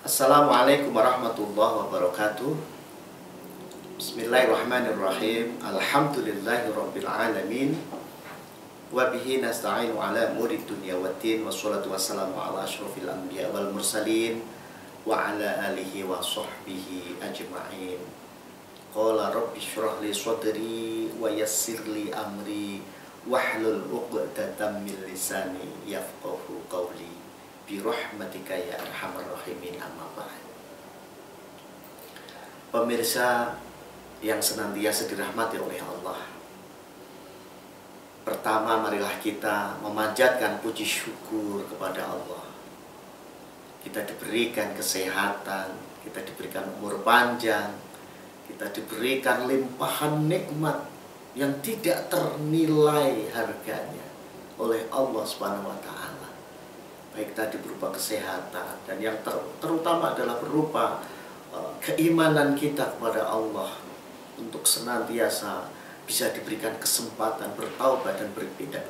Assalamualaikum warahmatullahi wabarakatuh. Bismillahirrahmanirrahim. Alhamdulillahirabbil alamin. Wa bihi nasta'inu ala umuri dunya waddin. Wassalatu wassalamu ala asyrofil anbiya wal mursalin wa ala alihi wa sahbihi ajma'in. Qala rabbi shrah li sadri wa yassir li amri wahlul 'uqdatam min lisani yafqahu qawli. Birahmatika ya arhamar rahimin, amma ba'd. Pemirsa yang senantiasa dirahmati oleh Allah, pertama marilah kita memanjatkan puji syukur kepada Allah. Kita diberikan kesehatan, kita diberikan umur panjang, kita diberikan limpahan nikmat yang tidak ternilai harganya oleh Allah Subhanahu wa Ta'ala. Baik tadi berupa kesehatan, dan yang terutama adalah berupa keimanan kita kepada Allah, untuk senantiasa bisa diberikan kesempatan bertaubat dan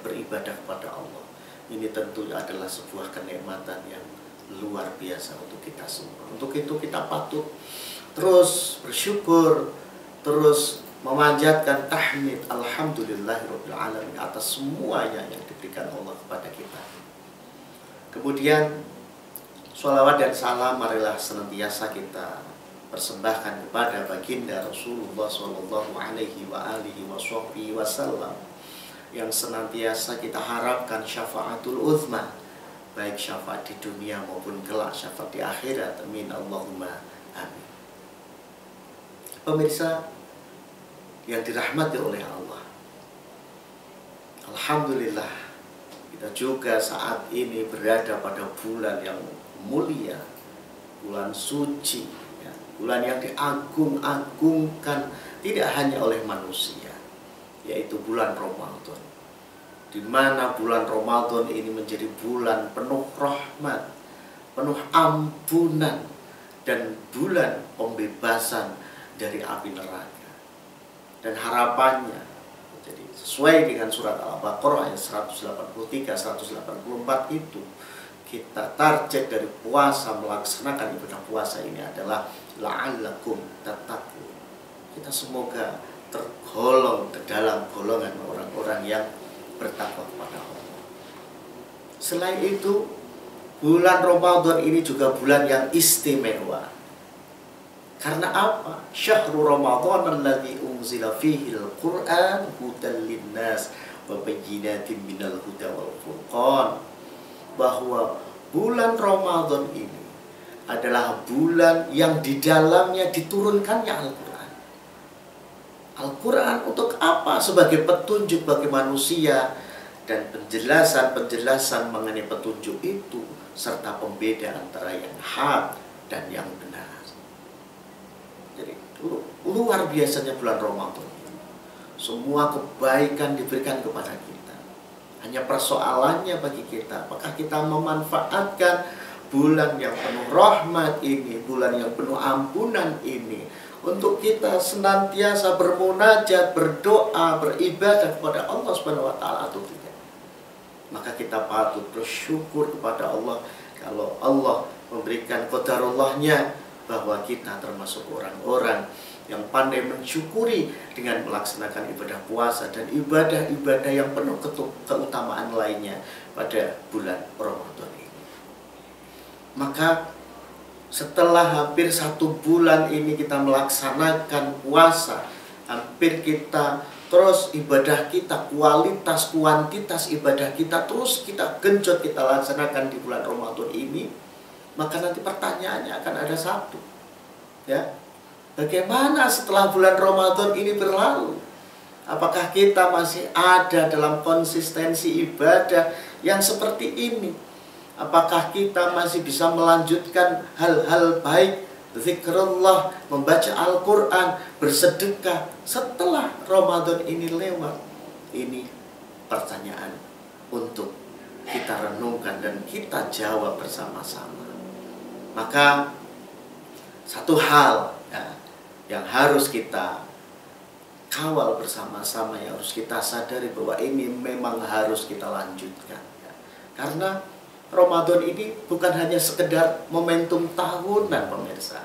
beribadah kepada Allah. Ini tentu adalah sebuah kenikmatan yang luar biasa untuk kita semua. Untuk itu kita patut terus bersyukur, terus memanjatkan tahmid alhamdulillahirabbil alamin atas semuanya yang diberikan Allah kepada kita. Kemudian sholawat dan salam marilah senantiasa kita persembahkan kepada baginda Rasulullah Shallallahu Alaihi Wasallam, yang senantiasa kita harapkan syafaatul uzma, baik syafaat di dunia maupun kelak syafaat di akhirat. Amin Allahumma amin. Pemirsa yang dirahmati oleh Allah, alhamdulillah kita juga saat ini berada pada bulan yang mulia, bulan suci, ya, bulan yang diagung-agungkan tidak hanya oleh manusia, yaitu bulan Ramadan, di mana bulan Ramadan ini menjadi bulan penuh rahmat, penuh ampunan, dan bulan pembebasan dari api neraka. Dan harapannya, jadi sesuai dengan surat Al-Baqarah ayat 183-184 itu, kita target dari puasa, melaksanakan ibadah puasa ini adalah la'allakum tattaqun. Kita semoga tergolong ke dalam golongan orang-orang yang bertakwa kepada Allah. Selain itu, bulan Ramadan ini juga bulan yang istimewa. Karena apa? Syahrul Ramadan alladzi unzila fihi al-Qur'an hudan linnas wa bayyinatin minal huda wal furqan. Bahwa bulan Ramadan ini adalah bulan yang di dalamnya diturunkannya Al-Qur'an. Al-Qur'an untuk apa? Sebagai petunjuk bagi manusia dan penjelasan-penjelasan mengenai petunjuk itu, serta pembeda antara yang hak dan yang benar. Jadi luar biasanya bulan Ramadan. Semua kebaikan diberikan kepada kita. Hanya persoalannya bagi kita, apakah kita memanfaatkan bulan yang penuh rahmat ini, bulan yang penuh ampunan ini, untuk kita senantiasa bermunajat, berdoa, beribadah kepada Allah Subhanahu wa Ta'ala atau tidak. Maka kita patut bersyukur kepada Allah kalau Allah memberikan qadarullahnya, bahwa kita termasuk orang-orang yang pandai mensyukuri dengan melaksanakan ibadah puasa dan ibadah-ibadah yang penuh keutamaan lainnya pada bulan Ramadan ini. Maka setelah hampir 1 bulan ini kita melaksanakan puasa, hampir kita terus ibadah kita, kualitas kuantitas ibadah kita terus kita genjot, kita laksanakan di bulan Ramadan ini. Maka nanti pertanyaannya akan ada satu, ya, bagaimana setelah bulan Ramadan ini berlalu? Apakah kita masih ada dalam konsistensi ibadah yang seperti ini? Apakah kita masih bisa melanjutkan hal-hal baik, zikrullah, membaca Al-Quran, bersedekah setelah Ramadan ini lewat? Ini pertanyaan untuk kita renungkan dan kita jawab bersama-sama. Maka satu hal, ya, yang harus kita kawal bersama-sama, yang harus kita sadari bahwa ini memang harus kita lanjutkan, ya. Karena Ramadan ini bukan hanya sekedar momentum tahunan pemirsa,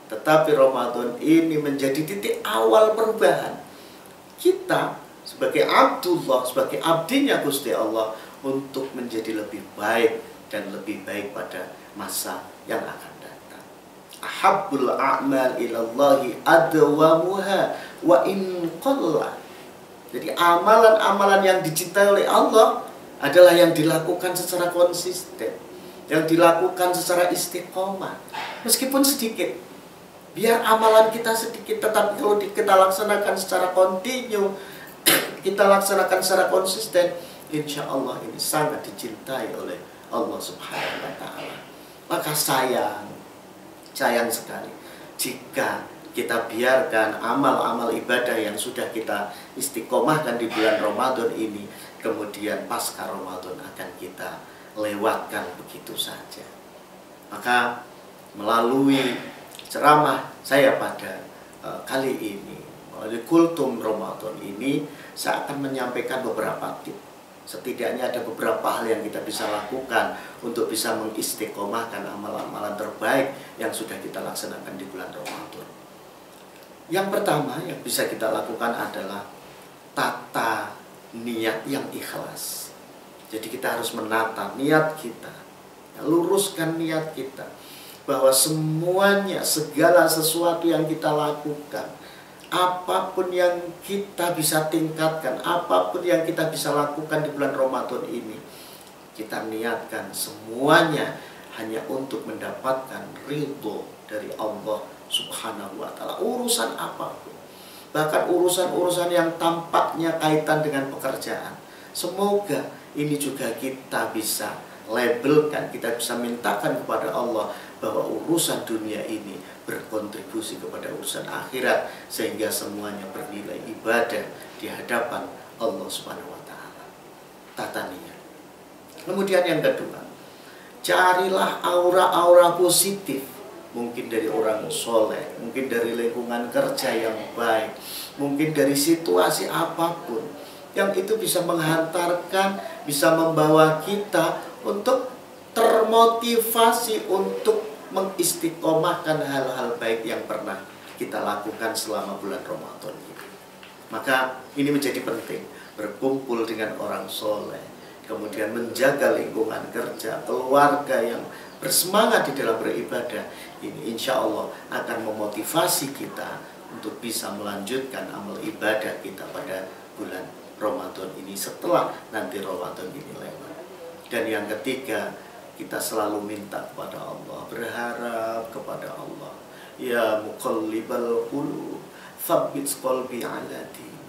tetapi Ramadan ini menjadi titik awal perubahan kita sebagai Abdullah, sebagai abdinya Gusti Allah, untuk menjadi lebih baik dan lebih baik pada masa yang akan datang. Ahabbul a'mal ilallahi adwamuha wa in qalla. Jadi amalan-amalan yang dicintai oleh Allah adalah yang dilakukan secara konsisten, yang dilakukan secara istiqomah, meskipun sedikit. Biar amalan kita sedikit, tetapi kalau kita laksanakan secara kontinu, kita laksanakan secara konsisten, insya Allah ini sangat dicintai oleh Allah Subhanahu wa Ta'ala. Maka sayang sekali jika kita biarkan amal-amal ibadah yang sudah kita istiqomahkan di bulan Ramadan ini, kemudian pasca Ramadan akan kita lewatkan begitu saja. Maka melalui ceramah saya pada kali ini, melalui kultum Ramadan ini, saya akan menyampaikan beberapa tips. Setidaknya ada beberapa hal yang kita bisa lakukan untuk bisa mengistiqomahkan amalan-amalan terbaik yang sudah kita laksanakan di bulan Ramadan. Yang pertama yang bisa kita lakukan adalah tata niat yang ikhlas. Jadi kita harus menata niat kita, luruskan niat kita, bahwa semuanya, segala sesuatu yang kita lakukan, apapun yang kita bisa tingkatkan, apapun yang kita bisa lakukan di bulan Ramadan ini, kita niatkan semuanya hanya untuk mendapatkan ridho dari Allah Subhanahu wa Ta'ala. Urusan apapun, bahkan urusan-urusan yang tampaknya kaitan dengan pekerjaan, semoga ini juga kita bisa labelkan, kita bisa mintakan kepada Allah bahwa urusan dunia ini berkontribusi kepada urusan akhirat, sehingga semuanya bernilai ibadah di hadapan Allah Subhanahu wa Ta'ala. Tata niat. Kemudian yang kedua, carilah aura-aura positif. Mungkin dari orang soleh, mungkin dari lingkungan kerja yang baik, mungkin dari situasi apapun, yang itu bisa menghantarkan, bisa membawa kita untuk termotivasi untuk mengistiqomahkan hal-hal baik yang pernah kita lakukan selama bulan Ramadan ini. Maka ini menjadi penting, berkumpul dengan orang soleh, kemudian menjaga lingkungan kerja, keluarga yang bersemangat di dalam beribadah. Ini insya Allah akan memotivasi kita untuk bisa melanjutkan amal ibadah kita pada bulan Ramadan ini setelah nanti Ramadan ini lewat. Dan yang ketiga, kita selalu minta kepada Allah, berharap kepada Allah. Ya muqallibal qulub, tsabbit qalbi ala dini.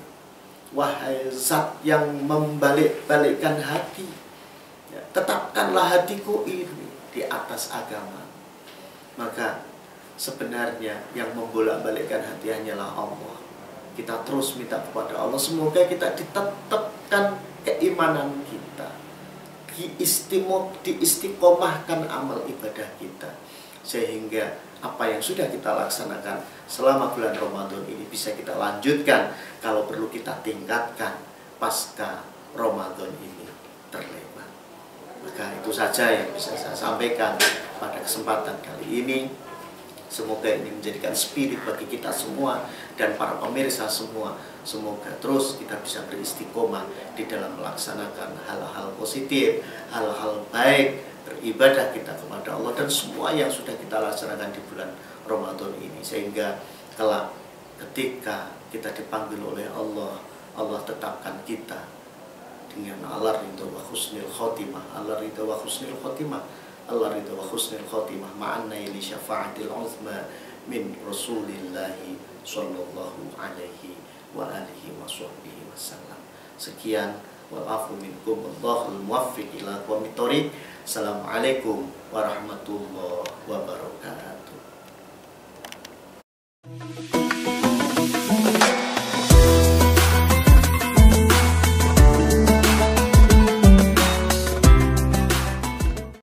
Wahai zat yang membalik-balikkan hati, ya, tetapkanlah hatiku ini di atas agama. Maka sebenarnya yang membolak-balikkan hati hanyalah Allah. Kita terus minta kepada Allah, semoga kita ditetapkan keimanan kita, diistiqomahkan amal ibadah kita, sehingga apa yang sudah kita laksanakan selama bulan Ramadan ini bisa kita lanjutkan, kalau perlu kita tingkatkan pasca Ramadan ini terlewat. Maka itu saja yang bisa saya sampaikan pada kesempatan kali ini. Semoga ini menjadikan spirit bagi kita semua dan para pemirsa semua. Semoga terus kita bisa beristiqomah di dalam melaksanakan hal-hal positif, hal-hal baik, beribadah kita kepada Allah dan semua yang sudah kita laksanakan di bulan Ramadan ini, sehingga kelak ketika kita dipanggil oleh Allah, Allah tetapkan kita dengan Allah ridho wa husnul khotimah, Allah ridho wa husnul khotimah, Allah ridho wa husnul khotimah ma'anna li syafa'atil uzma min Rasulillahi sallallahu alaihi wa alihi wa sahbihi wasallam. Sekian, wa'afu minkum, wallahul muwaffiq ila aqwamit thoriq. Assalamualaikum warahmatullahi wabarakatuh.